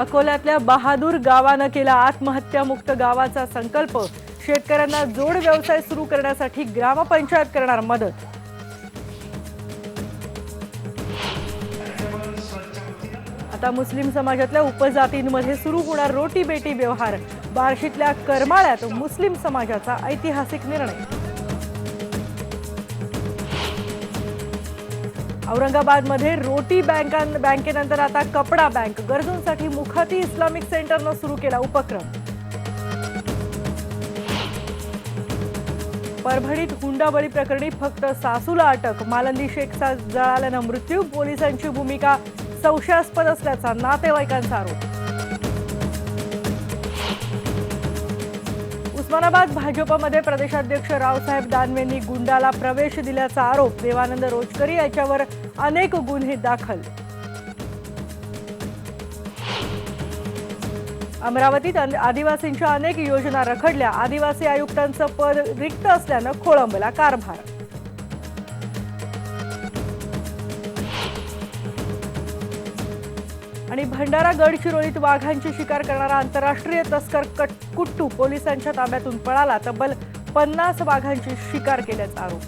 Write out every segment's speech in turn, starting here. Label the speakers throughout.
Speaker 1: अकोल्यातल्या बहादूर गावानं केला आत्महत्यामुक्त गावाचा संकल्प। शेतकऱ्यांना जोड व्यवसाय सुरू करण्यासाठी ग्रामपंचायत करणार मदत। आता मुस्लिम समाजातल्या उपजातींमध्ये सुरू होणार रोटी बेटी व्यवहार। बार्शीतल्या करमाळ्यात मुस्लिम समाजाचा ऐतिहासिक निर्णय। औरंगाबादमध्ये रोटी बँकेनंतर आता कपडा बँक। गरजूंसाठी मुखाती इस्लामिक सेंटरनं सुरू केला उपक्रम। परभणीत हुंडाबळी प्रकरणी फक्त सासूला अटक। मालंदी शेखचा जळाल्यानं मृत्यू। पोलिसांची भूमिका संशयास्पद असल्याचा नातेवाईकांचा आरोप। उस्मानाबाद भाजपमध्ये प्रदेशाध्यक्ष रावसाहेब दानवेंनी गुंडाला प्रवेश दिल्याचा आरोप। देवानंद रोचकरी याच्यावर अनेक गुन्हे दाखल। अमरावतीत आदिवासींच्या अनेक योजना रखडल्या। आदिवासी आयुक्तांचं पद रिक्त असल्यानं खोळंबला कारभार। आणि भंडारा गडचिरोलीत वाघांची शिकार करणारा आंतरराष्ट्रीय तस्कर कुट्टू पोलिसांच्या ताब्यातून पळाला। तब्बल 50 वाघांची शिकार केल्याचा आरोप।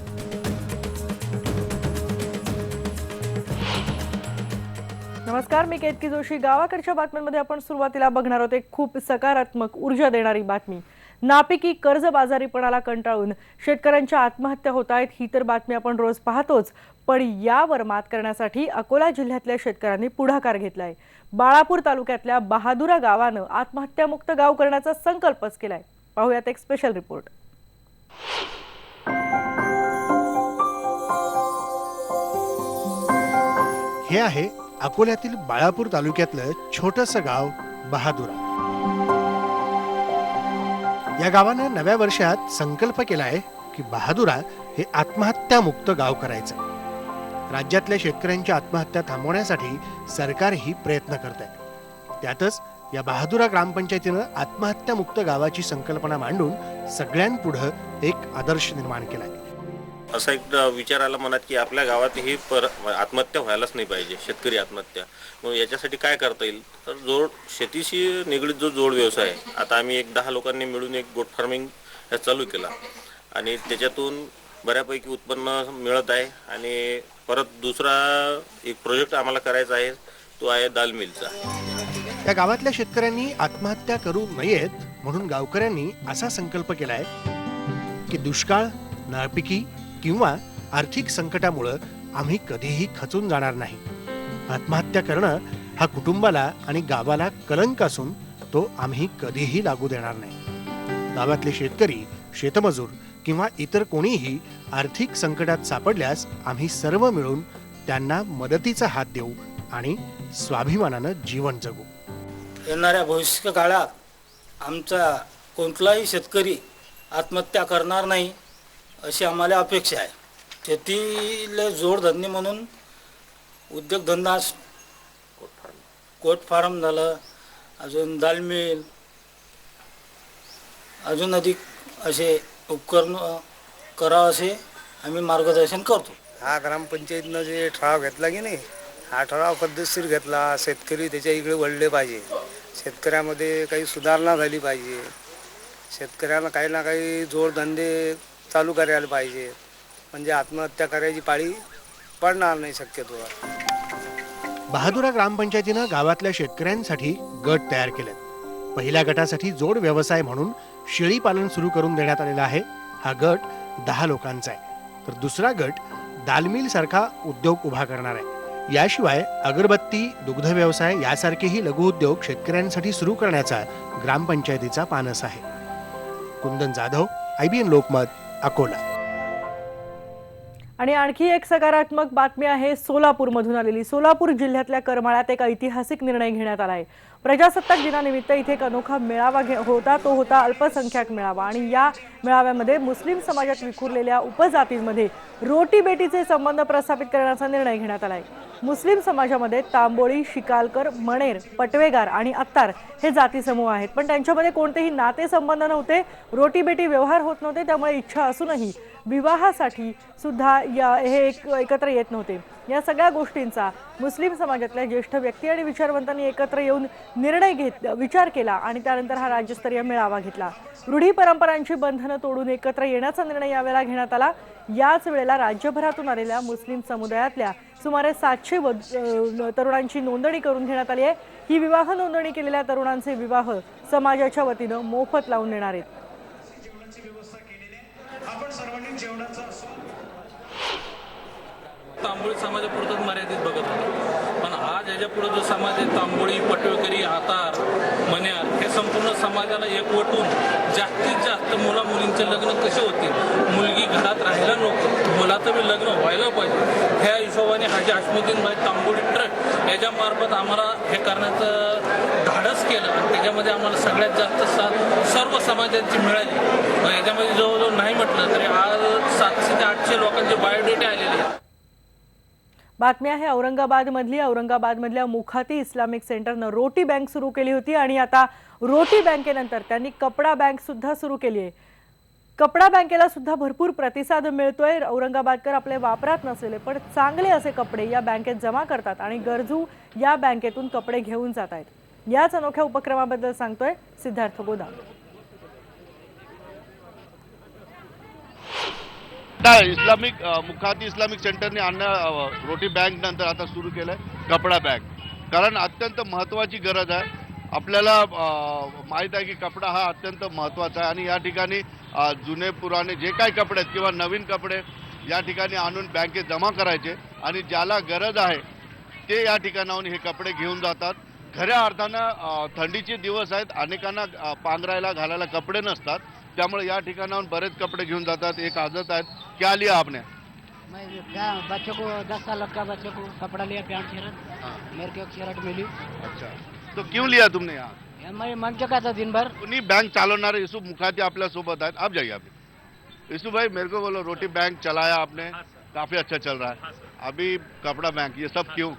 Speaker 1: नमस्कार, मी केतकी जोशी। गावाकडच्या बातम्यांमध्ये आपण सुरुवातीला बघणार आहोत एक खूप सकारात्मक ऊर्जा देणारी बातमी। नापिकी कर्जबाजारीपणाला कंटाळून शेतकऱ्यांच्या आत्महत्या होत आहेत ही तर बातमी आपण रोज पाहतोच, पण यावर मात करण्यासाठी अकोला जिल्ह्यातल्या शेतकऱ्यांनी पुढाकार घेतलाय। बाळापूर तालुक्यातल्या बहादुरा गावानं आत्महत्यामुक्त गाव करण्याचा संकल्पच केलाय। पाहूयात एक स्पेशल रिपोर्ट।
Speaker 2: हे आहे अकोल्यातील बाळापूर तालुक्यातलं छोटंसं गाव बहादुरा। या गावानं नव्या वर्षात संकल्प केलाय की बहादुरा हे आत्महत्यामुक्त गाव करायचं। राज्यातल्या शेतकऱ्यांच्या आत्महत्या थांबवण्यासाठी सरकारही प्रयत्न करत आहे। त्यातच या बहादुरा ग्रामपंचायतीनं आत्महत्यामुक्त गावाची संकल्पना मांडून सगळ्यांपुढे एक आदर्श निर्माण केलाय।
Speaker 3: असा एक विचार आला मनात की आपल्या गावात ही आत्महत्या व्हायलाच नाही पाहिजे, शेतकरी आत्महत्या। मग याच्यासाठी काय करता येईल तर शेतीशी निगडीत जोड व्यवसाय आहे। आता आम्ही एक 10 लोकांनी मिळून एक गोट फार्मिंग चालू केला आणि त्याच्यातून बऱ्यापैकी उत्पन्न मिळत आहे। आणि परत दुसरा एक प्रोजेक्ट आम्हाला करायचा आहे, तो आहे दाल मिलचा।
Speaker 2: या गावातल्या शेतकऱ्यांनी आत्महत्या करू नयेत म्हणून गावकऱ्यांनी असा संकल्प केलाय की दुष्काळ, नापिकी किंवा आर्थिक संकटामुळे आम्ही कधीही खचून जाणार नाही। आत्महत्या करणं हा कुटुंबाला आणि गावाला कलंक असून तो आम्ही कधीही लागू देणार नाही। गावातले शेतकरी, शेतमजूर किंवा इतर कोणीही आर्थिक संकटात सापडल्यास आम्ही सर्व मिळून त्यांना मदतीचा हात देऊ आणि स्वाभिमानानं जीवन जगू।
Speaker 4: येणाऱ्या भविष्य काळात आमचा कोणताही शेतकरी आत्महत्या करणार नाही अशी आम्हाला अपेक्षा आहे। शेतीला जोडधंदे म्हणून उद्योगधंदा, कोट फार्म झालं, अजून दाल मिल, अजून अधिक असे उपकरण करावं असे आम्ही मार्गदर्शन करतो।
Speaker 5: हा ग्रामपंचायतीनं जे ठराव घेतला की नाही, हा ठराव पद्धतशीर घेतला। शेतकरी त्याच्या इकडे वळले पाहिजे, शेतकऱ्यामध्ये काही सुधारणा झाली पाहिजे, शेतकऱ्यांना काही ना काही जोडधंदे चालू करायला पाहिजे, म्हणजे आत्महत्या करायची पाळी पडणार नाही शक्यतो।
Speaker 2: बहादुरा ग्रामपंचायतीनं गावातल्या शेतकऱ्यांसाठी गट तयार केलेत। पहिल्या गटासाठी जोड व्यवसाय म्हणून शेळी पालन सुरू करून देण्यात आलेला आहे। हा गट 10 लोकांचा आहे, तर दुसरा गट दालमिल सारखा उद्योग उभा करणार आहे। याशिवाय अगरबत्ती, दुग्ध व्यवसाय यासारखेही लघुउद्योग शेतकऱ्यांसाठी सुरू करण्याचा ग्रामपंचायतीचा पानस आहे। कुंदन जाधव, IBN लोकमत, अकोला।
Speaker 1: आणि आणखी एक सकारात्मक बातमी आहे सोलापूरमधून आलेली। सोलापूर जिल्ह्यातल्या करमाळ्यात एक ऐतिहासिक निर्णय घेण्यात आला आहे। प्रजासत्ताक दिनानिमित्त इथे एक अनोखा मेळावा होता, तो होता अल्पसंख्याक मेळावा। आणि या मेळाव्यामध्ये मुस्लिम समाजात विखुरलेल्या उपजातींमध्ये रोटी बेटीचे संबंध प्रस्थापित करण्याचा निर्णय घेण्यात आला आहे। मुस्लिम समाजामध्ये तांबोळी, शिकालकर, मणेर, पटवेगार आणि अत्तार हे जाती समूह आहेत, पण त्यांच्यामध्ये कोणतेही नातेसंबंध नव्हते, रोटी बेटी व्यवहार होत नव्हते। त्यामुळे इच्छा असूनही विवाहासाठी सुद्धा हे एकत्र येत नव्हते। या सगळ्या गोष्टींचा मुस्लिम समाजातल्या ज्येष्ठ व्यक्ती आणि विचारवंतांनी एकत्र येऊन विचार केला आणि त्यानंतर हा राज्यस्तरीय मेळावा घेतला। रूढी परंपरांची बंधनं तोडून एकत्र येण्याचा निर्णय यावेळेला घेण्यात आला। याच वेळेला राज्यभरातून आलेल्या मुस्लिम समुदायातल्या सुमारे 700 तरुणांची नोंदणी करून घेण्यात आली आहे। ही विवाह नोंदणी केलेल्या तरुणांचे विवाह समाजाच्या वतीनं मोफत लावून देणार आहेत।
Speaker 6: तांबोळी समाजापुरतच मर्यादित बघत होतो, पण आज याच्यापुढे जो समाज आहे, तांबोळी, पटवेकरी, हातार, मण्यार, हे संपूर्ण समाजाला एकवटून जास्तीत जास्त मुला मुलींचे लग्न कसे होतील, मुलगी घरात राहायला नको, मुलाचं बी लग्न व्हायला पाहिजे, ह्या हिशोबाने हाजी हशमुद्दीन भाई तांबोळी ट्रस्ट याच्यामार्फत आम्हाला हे करण्याचं धाडस केलं आणि त्याच्यामध्ये आम्हाला सगळ्यात जास्त साथ सर्व समाजांची मिळाली। याच्यामध्ये जवळजवळ नाही म्हटलं तरी आज 700 ते 800 लोकांचे बायोडेटे आलेले आहेत।
Speaker 1: बातमी आहे औरंगाबादमधल्या मुखाती इस्लामिक सेंटरनं रोटी बँक सुरू केली होती आणि आता रोटी बँकेनंतर त्यांनी कपडा बँक सुद्धा सुरू केली आहे। कपडा बँकेला सुद्धा भरपूर प्रतिसाद मिळतोय। औरंगाबादकर आपले वापरात नसलेले पण चांगले असे कपडे या बँकेत जमा करतात आणि गरजू या बँकेतून कपडे घेऊन जात आहेत। याच अनोख्या उपक्रमाबद्दल सांगतोय सिद्धार्थ गोदाम।
Speaker 7: इस्लामिक मुखाती इस्लामिक सेंटरने रोटी बँक नंतर आता सुरू केलंय कपडा बँक, कारण अत्यंत महत्त्वाची गरज आहे। आपल्याला माहीत आहे की कपडा हा अत्यंत महत्त्वाचा आहे आणि या ठिकाणी जुने पुराणे जे काही कपडे आहेत किंवा नवीन कपडे या ठिकाणी आणून बँकेत जमा करायचे आणि ज्याला गरज आहे ते या ठिकाणाहून हे कपडे घेऊन जातात। खऱ्या अर्थानं थंडीचे दिवस आहेत, अनेकांना पांघरायला घालायला कपडे नसतात, त्यामुळे या ठिकाणाहून बरेच कपडे घेऊन जातात। एक आदत आहेत, क्या लिया आपने?
Speaker 8: मैं बच्चों को 10 साल का बच्चों को कपड़ा लिया, पैंट शर्ट, मेरे को एक शर्ट मिली।
Speaker 7: अच्छा, तो क्यों लिया तुमने यहाँ?
Speaker 8: मैं मन चुका था दिन भर।
Speaker 7: उन्हीं बैंक चालवणारे यूसुफ मुखाती आपल्या सोबत आहेत, आप जाइए अभी। यूसुफ भाई मेरे को बोलो, रोटी बैंक चलाया आपने, काफी अच्छा चल रहा है, अभी कपड़ा बैंक, ये सब क्यों?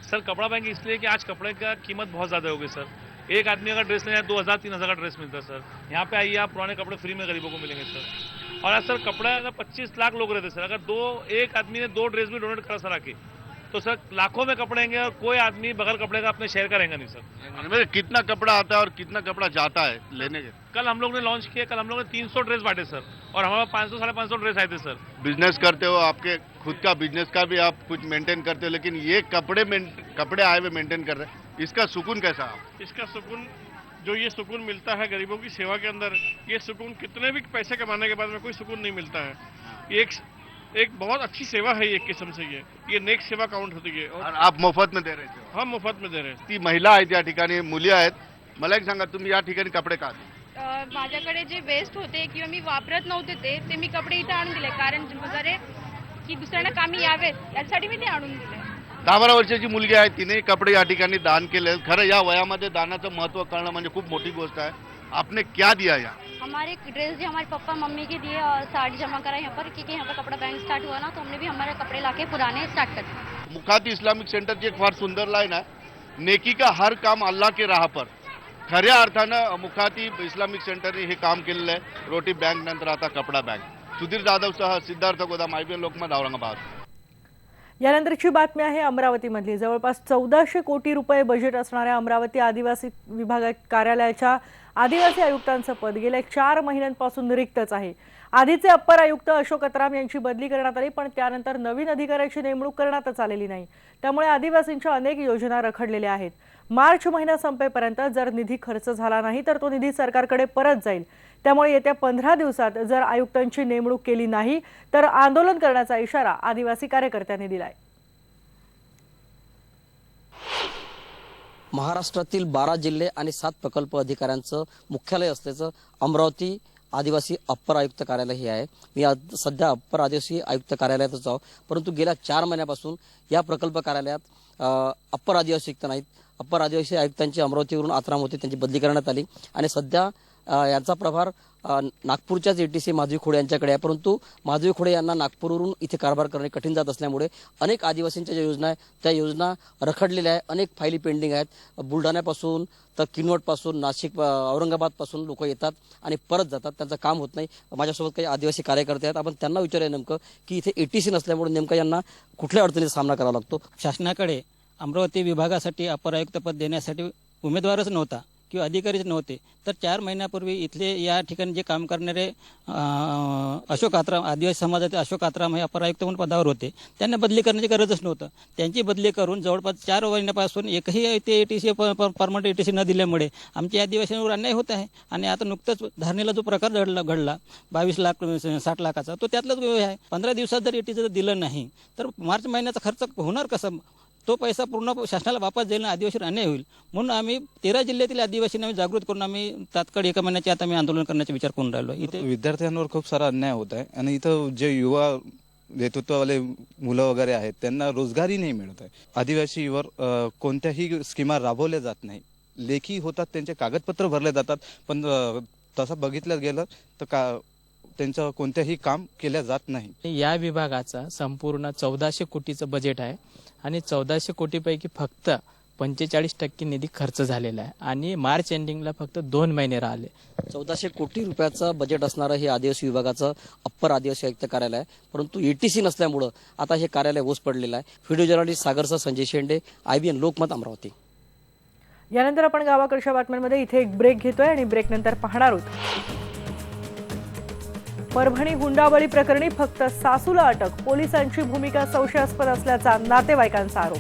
Speaker 9: सर कपड़ा बैंक इसलिए कि आज कपड़े का कीमत बहुत ज़्यादा हो गई सर। एक आदमी अगर ड्रेस लेना है 2000-3000 का ड्रेस मिलता है सर। यहाँ पे आइए, आप पुराने कपड़े फ्री में गरीबों को मिलेंगे सर। और आज सर कपड़ा अगर 25 लाख लोग रहते सर, अगर एक आदमी ने 2 ड्रेस भी डोनेट करा सर आके, तो सर लाखों में कपड़े होंगे और कोई आदमी बगैर कपड़े का अपने शहर का रहेगा नहीं सर।
Speaker 7: मेरे कितना कपड़ा आता है और कितना कपड़ा जाता है लेने के?
Speaker 9: कल हम लोग ने लॉन्च किया, कल हम लोग ने 300 ड्रेस बांटे सर और हमारे 500-550 ड्रेस आए थे सर।
Speaker 7: बिजनेस करते हो, आपके खुद का बिजनेस का भी आप कुछ मेंटेन करते हो, लेकिन ये कपड़े आए हुए मेंटेन कर रहे हैं, इसका सुकून कैसा?
Speaker 9: इसका सुकून, जो ये सुकून मिलता है गरीबों की सेवा के अंदर, ये सुकून कितने भी पैसे कमाने के बाद में कोई सुकून नहीं मिलता है। एक बहुत अच्छी सेवा है एक किस्म से, ये नेक सेवा काउंट होती है
Speaker 7: और आप मोफत में दे रहे थे?
Speaker 9: हम मुफ्त में दे रहे हैं।
Speaker 7: ती महिला आहेत या ठिकाणी, मुली आहेत। मला एक सांगा, तुम्ही या ठिकाणी कपडे का आले?
Speaker 10: माझ्याकडे जे वेस्ट होते किंवा मी वापरत नव्हते ते मी कपडे इथं आणून दिले, कारण वगैरे की दुसऱ्यांना कामी यावेत यासाठी मी ते आणून दिले।
Speaker 7: 10-12 वर्षाची मुलगी आहे, तिने कपडे या ठिकाणी दान केले। खरं या वयामध्ये दानाचं महत्त्व कळणं म्हणजे खूप मोठी गोष्ट आहे। आपने क्या दिया यहाँ?
Speaker 10: हमारे ड्रेस जो हमारे पापा मम्मी के दिए और साड़ी जमा करा यहाँ पर, क्योंकि यहाँ पर कपड़ा बैंक स्टार्ट हुआ ना, तो हमने भी हमारे कपड़े लाके पुराने स्टार्ट कर दिए।
Speaker 7: मुखाती इस्लामिक सेंटरची एक फार सुंदर लाईन आहे, नेकी का हर काम अल्लाह के राह पर। खऱ्या अर्थानं मुखाती इस्लामिक सेंटरने हे काम केलेलं आहे। रोटी बँक नंतर आता कपडा बँक। सुधीर जाधवसह सिद्धार्थ गोदाम, IBN लोकमत, औरंगाबाद।
Speaker 1: यानंतरची बातमी आहे अमरावतीमधली। जवळपास 1400 कोटी रुपये बजेट असणाऱ्या अमरावती आदिवासी विभाग कार्यालयाच्या आदिवासी आयुक्तांचं पद गेल्या 4 महिन्यांपासून रिक्तच आहे। आधीचे अप्पर आयुक्त अशोक अत्राम यांची बदली करण्यात आली, पण त्यानंतर नवीन अधिकाऱ्याची नेमणूक करण्यातच आलेली नाही। त्यामुळे आदिवासींच्या अनेक योजना रखडलेल्या आहेत। मार्च महिना संपेपर्यंत जर निधी खर्च झाला नाही तर तो निधी सरकारकडे परत जाईल। त्यामुळे येत्या 15 दिवसात जर आयुक्तांची नेमणूक केली नाही तर आंदोलन करण्याचा इशारा आदिवासी कार्यकर्त्यांनी दिलाय।
Speaker 11: महाराष्ट्रातील 12 जिल्हे आणि 7 प्रकल्प अधिकाऱ्यांचं मुख्यालय असल्याचं अमरावती आदिवासी अप्पर आयुक्त कार्यालय हे आहे। मी सध्या अप्पर आदिवासी आयुक्त कार्यालयातच आहोत, परंतु गेल्या 4 महिन्यापासून या प्रकल्प कार्यालयात अप्पर आदिवासी आयुक्त नाहीत। अप्पर आदिवासी आयुक्तांची अमरावतीवरून आत्राम होते, त्यांची बदली करण्यात आली आणि सध्या यांचा प्रभार नागपूरच्याच ATC माधवी खोडे यांच्याकडे आहे, परंतु माधवी खोडे यांना नागपूरवरून इथे कारभार करणे कठीण जात असल्यामुळे अनेक आदिवासींच्या ज्या योजना आहेत त्या योजना रखडलेल्या आहेत. अनेक फायली पेंडिंग आहेत. बुलढाण्यापासून तर किनवटपासून नाशिक औरंगाबादपासून लोक येतात आणि परत जातात, त्यांचं काम होत नाही. माझ्यासोबत काही आदिवासी कार्यकर्ते आहेत, आपण त्यांना विचारूया नेमकं की इथे ATC नसल्यामुळे नेमकं यांना कुठल्या अडचणीचा सामना करावा लागतो.
Speaker 8: शासनाकडे अमरावती विभागासाठी अपर आयुक्त पद देण्यासाठी उमेदवारच नव्हता किंवा अधिकारीच नव्हते. तर 4 महिन्यापूर्वी इथले या ठिकाणी जे काम करणारे अशोक आत्राम, आदिवासी समाजाचे अशोक आत्राम हे अपर आयुक्त म्हणून पदावर होते. त्यांना बदली करण्याची गरजच नव्हतं. त्यांची बदली करून जवळपास 4 महिन्यापासून एकही ते ATC परमनंट ATC न दिल्यामुळे आमच्या आदिवासींवर अन्याय होत आहे. आणि आता नुकतंच धारणेला जो प्रकार घडला 22 लाख 60 लाखाचा, तो त्यातलाच आहे. 15 दिवसात जर ATC दिलं नाही तर मार्च महिन्याचा खर्च होणार कसा? तो पैसा पूर्ण शासनाला वापस जाईल आणि आदिवासीवर अन्याय होईल. म्हणून आम्ही 13 जिल्ह्यातील आदिवासींना जागृत करून आम्ही तात्काळ 1 महिन्याचे आता आम्ही आंदोलन करण्याचा विचार करून राहिलो. इथे
Speaker 12: विद्यार्थ्यांवर खूप सारा अन्याय होत आहे आणि इथं जे युवा नेतृत्ववाले मुलं वगैरे आहेत त्यांना रोजगारही नाही मिळत आहे. आदिवासीवर कोणत्याही स्कीमा राबवल्या जात नाही. लेखी होतात, त्यांचे कागदपत्र भरले जातात, पण तसं बघितलं गेलं तर त्यांचं कोणत्याही काम केल्या जात नाही.
Speaker 13: या विभागाचा संपूर्ण 1400 कोटीचं बजेट आहे आणि 1400 कोटीपैकी फक्त 45% निधी खर्च झालेला आहे आणि मार्च एंडिंगला फक्त 2 महिने राहिले.
Speaker 11: 1400 कोटी रुपयाचं बजेट असणारं हे आदिवासी विभागाचं अप्पर आदिवासी आयुक्त कार्यालय आहे, परंतु ATC नसल्यामुळं आता हे कार्यालय ओस पडलेलं आहे. व्हिडिओ जर्नलिस्ट सागरसह संजय शेंडे, IBN लोकमत, अमरावती.
Speaker 1: यानंतर आपण गावाकडच्या बातम्यांमध्ये इथे एक ब्रेक घेतोय आणि ब्रेक नंतर पाहणार आहोत परभणी हुंडाबळी प्रकरणी फक्त सासूला अटक, पोलिसांची भूमिका संशयास्पद असल्याचा नातेवाईकांचा आरोप.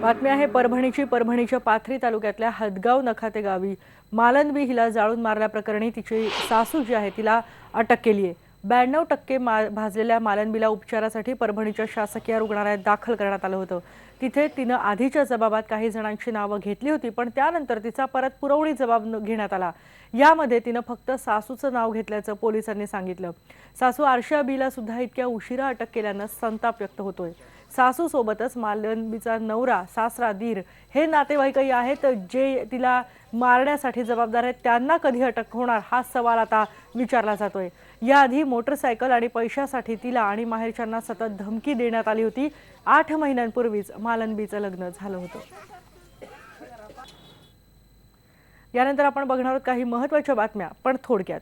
Speaker 1: बातमी आहे परभणीची. परभणीच्या पाथरी तालुक्यातल्या हदगाव नखाते गावी मालनबी हिला जाळून मारल्याप्रकरणी तिची सासू जी आहे तिला अटक केली आहे. 92% भाजलेल्या मालनबीला उपचारासाठी परभणीच्या शासकीय रुग्णालयात दाखल करण्यात आलं होतं. तिथे तिनं आधीच्या जबाबात काही जणांची नावं घेतली होती, पण त्यानंतर तिचा परत पुरवणी जबाब घेण्यात आला. यामध्ये तिनं फक्त सासूचं नाव घेतल्याचं पोलिसांनी सांगितलं. सासू आरशा बीला सुद्धा इतक्या उशिरा अटक केल्यानं संताप व्यक्त होतोय. सासू सोबतच मालनबीचा नवरा, सासरा, दीर हे नातेवाईकही आहेत जे तिला मारण्यासाठी जबाबदार आहेत. त्यांना कधी अटक होणार हा सवाल आता विचारला जातोय. याआधी मोटरसायकल आणि पैशासाठी तिला आणि माहेरच्यांना सतत धमकी देण्यात आली होती. 8 महिन्यांपूर्वीच मालनबीचं लग्न झालं होतं. यानंतर आपण बघणार आहोत काही महत्त्वाच्या बातम्या, पण थोडक्यात.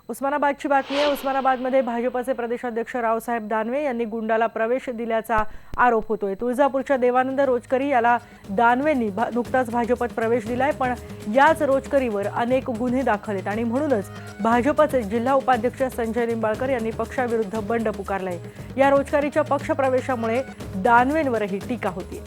Speaker 1: उस्मानाबादची बातमी आहे. उस्मानाबादमध्ये भाजपचे प्रदेशाध्यक्ष रावसाहेब दानवे यांनी गुंडाला प्रवेश दिल्याचा आरोप होतोय. तुळजापूरच्या देवानंद रोचकरी याला दानवेंनी नुकताच भाजपत प्रवेश दिलाय, पण याच रोचकरीवर अनेक गुन्हे दाखल आहेत आणि म्हणूनच भाजपचे जिल्हा उपाध्यक्ष संजय निंबाळकर यांनी पक्षाविरुद्ध बंड पुकारलाय. या रोचकरीच्या पक्षप्रवेशामुळे दानवेंवरही टीका होती.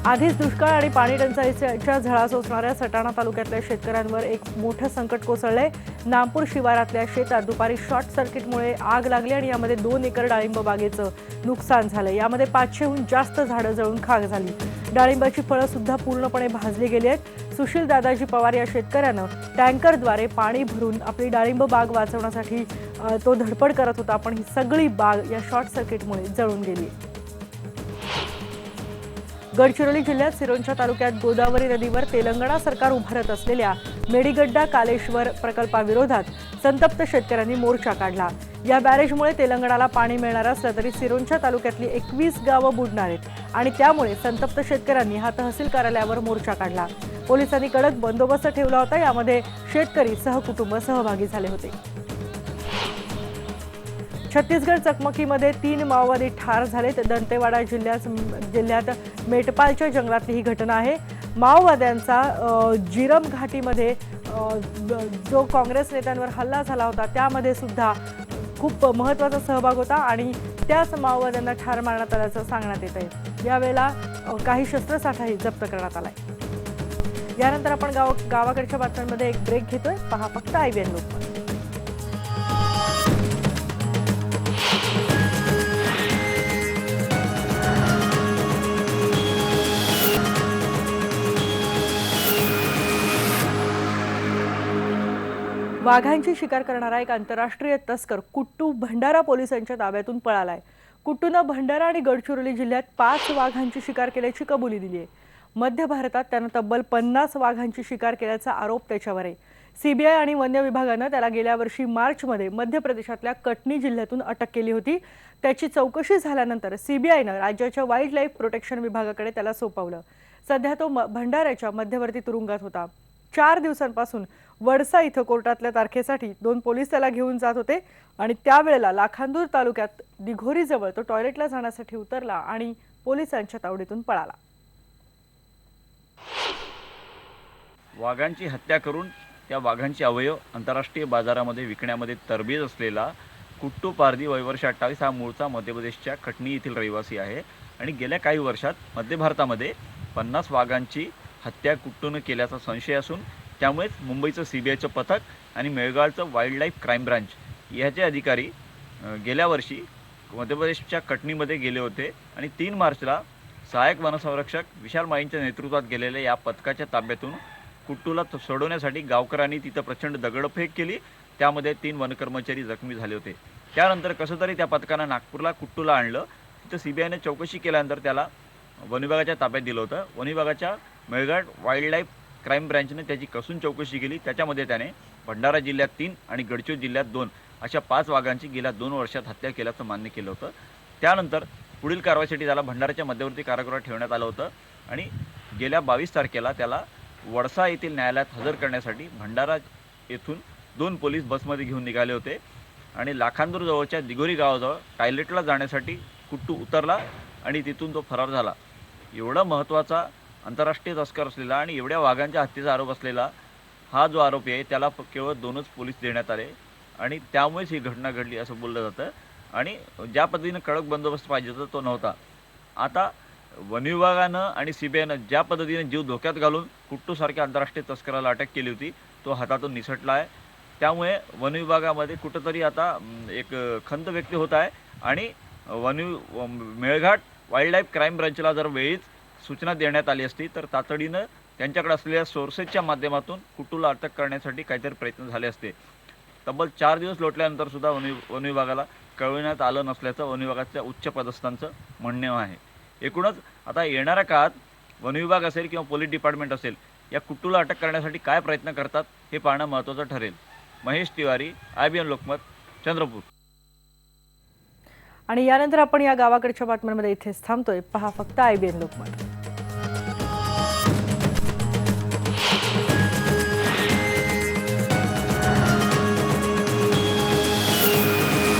Speaker 1: आधीच दुष्काळ आणि पाणी टंचाईच्या झळा सोसणाऱ्या सटाणा तालुक्यातल्या शेतकऱ्यांवर एक मोठं संकट कोसळलंय. नामपूर शिवारातल्या शेतात दुपारी शॉर्ट सर्किटमुळे आग लागली आणि यामध्ये 2 एकर डाळिंब बागेचं नुकसान झालं. यामध्ये 500हून जास्त झाडं जळून खाक झाली. डाळिंबाची फळं सुद्धा पूर्णपणे भाजली गेली आहेत. सुशील दादाजी पवार या शेतकऱ्यानं टँकरद्वारे पाणी भरून आपली डाळिंब बाग वाचवण्यासाठी तो धडपड करत होता, पण ही सगळी बाग या शॉर्ट सर्किटमुळे जळून गेली. गडचिरोली जिल्ह्यात सिरोंचा तालुक्यात गोदावरी नदीवर तेलंगणा सरकार उभारत असलेल्या मेडीगड्डा कालेश्वर प्रकल्पाविरोधात संतप्त शेतकऱ्यांनी मोर्चा काढला. या बॅरेजमुळे तेलंगणाला पाणी मिळणार असलं तरी सिरोंचा तालुक्यातली 21 गावं बुडणार आहेत आणि त्यामुळे संतप्त शेतकऱ्यांनी हा तहसील कार्यालयावर मोर्चा काढला. पोलिसांनी कडक बंदोबस्त ठेवला होता. यामध्ये शेतकरी सहकुटुंब सहभागी झाले होते. छत्तीसगड चकमकीमध्ये 3 माओवादी ठार झालेत. दंतेवाडा जिल्ह्यात मेटपालच्या जंगलातली ही घटना आहे. माओवाद्यांचा जिरम घाटीमध्ये जो काँग्रेस नेत्यांवर हल्ला झाला होता त्यामध्ये सुद्धा खूप महत्त्वाचा सहभाग होता आणि त्याच माओवाद्यांना ठार मारण्यात आल्याचं सांगण्यात येत आहे. यावेळेला काही शस्त्रसाठाही जप्त करण्यात आलाय. यानंतर आपण गावाकडच्या बातम्यांमध्ये एक ब्रेक घेतोय. पहा फक्त IBN लोकमत. वाघांची शिकार करणारा एक आंतरराष्ट्रीय तस्कर कुट्टू भंडारा पोलिसांच्या ताब्यातून पळालाय. कुट्टूनं भंडारा आणि गडचिरोली जिल्ह्यात 5 वाघांची शिकार केल्याची कबुली दिली आहे. मध्य भारतात त्यानं तब्बल 50 वाघांची शिकार केल्याचा आरोप त्याच्यावर आहे. सीबीआय आणि वन्य विभागानं त्याला गेल्या वर्षी मार्चमध्ये मध्य प्रदेशातल्या कटनी जिल्ह्यातून अटक केली होती. त्याची चौकशी झाल्यानंतर सीबीआयनं राज्याच्या वाईल्ड लाईफ प्रोटेक्शन विभागाकडे त्याला सोपवलं. सध्या तो भंडाऱ्याच्या मध्यवर्ती तुरुंगात होता. 4 दिवसांपासून वडसा इथं कोर्टातल्या तारखेसाठी 2 पोलीस त्याला घेऊन जात होते आणि त्यावेळेला लाखांदूर तालुक्यात दिघोरीजवळ तो टॉयलेटला जाण्यासाठी उतरला आणि पोलिसांच्या तावडीतून पळाला.
Speaker 14: वाघांची हत्या करून त्या वाघांचे अवयव आंतरराष्ट्रीय बाजारामध्ये विकण्यामध्ये तरबेज असलेला कुट्टू पारधी वय वर्ष 28 हा मूळचा मध्य प्रदेशच्या कटनी येथील रहिवासी आहे आणि गेल्या काही वर्षात मध्य भारतामध्ये 50 वाघांची हत्या कुट्टूनं केल्याचा संशय असून त्यामुळेच मुंबईचं सीबीआयचं पथक आणि मेळघाटचं वाईल्ड लाईफ क्राईम ब्रांच याचे अधिकारी गेल्या वर्षी मध्य प्रदेशच्या कटनीमध्ये गेले होते आणि 3 मार्चला सहाय्यक वनसंरक्षक विशाल माईंच्या नेतृत्वात गेलेल्या या पथकाच्या ताब्यातून कुट्टूला सोडवण्यासाठी गावकऱ्यांनी तिथं प्रचंड दगडफेक केली. त्यामध्ये 3 वनकर्मचारी जखमी झाले होते. त्यानंतर कसं तरी त्या पथकानं नागपूरला कुट्टूला आणलं. तिथं सीबीआयने चौकशी केल्यानंतर त्याला वन विभागाच्या ताब्यात दिलं होतं. वन विभागाच्या मेळघाट वाईल्ड लाईफ क्राईम ब्रँचने त्याची कसून चौकशी केली. त्याच्यामध्ये त्याने भंडारा जिल्ह्यात 3 आणि गडचिरोली जिल्ह्यात 2 अशा 5 वाघांची गेल्या 2 वर्षात हत्या केल्याचं मान्य केलं होतं. त्यानंतर पुढील कारवाईसाठी त्याला भंडाराच्या मध्यवर्ती कारागृहात ठेवण्यात आलं होतं आणि गेल्या 22 तारखेला त्याला वडसा येथील न्यायालयात हजर करण्यासाठी भंडारा येथून 2 पोलीस बसमध्ये घेऊन निघाले होते आणि लाखांदूर जवळच्या दिघोरी गावाजवळ टॉयलेटला जाण्यासाठी कुट्टू उतरला आणि तिथून तो फरार झाला. एवढा महत्त्वाचा आंतरराष्ट्रीय तस्कर असलेला आणि एवढ्या वाघांच्या हत्येचा आरोप असलेला हा जो आरोपी आहे त्याला केवळ 2च पोलीस देण्यात आले आणि त्यामुळेच ही घटना घडली असं बोललं जातं. आणि ज्या पद्धतीनं कडक बंदोबस्त पाहिजे होता तो नव्हता. आता वन विभागानं आणि सीबीआयनं ज्या पद्धतीने जीव धोक्यात घालून कुट्टूसारख्या आंतरराष्ट्रीय तस्कराला अटक केली होती तो हातातून निसटला आहे. त्यामुळे वन विभागामध्ये कुठंतरी आता एक खंत व्यक्त होत आहे आणि मेळघाट वाईल्ड लाईफ क्राईम ब्रँचला जर वेळीच सूचना देण्यात आली असती तर तातडीनं त्यांच्याकडे असलेल्या सोर्सेसच्या माध्यमातून कुट्टूला अटक करण्यासाठी काहीतरी प्रयत्न झाले असते. तब्बल 4 दिवस लोटल्यानंतर सुद्धा वन विभागाला कळविण्यात आलं नसल्याचं वन विभागाच्या उच्च पदस्थांचं म्हणणं आहे. एकूणच आता येणाऱ्या काळात वन विभाग असेल किंवा पोलीस डिपार्टमेंट असेल या कुट्टूला अटक करण्यासाठी काय प्रयत्न करतात हे पाहणं महत्त्वाचं ठरेल. महेश तिवारी, IBN लोकमत, चंद्रपूर.
Speaker 1: आणि यानंतर आपण या गावाकडच्या बातम्यांमध्ये इथेच थांबतोय. पहा फक्त IBN लोकमत.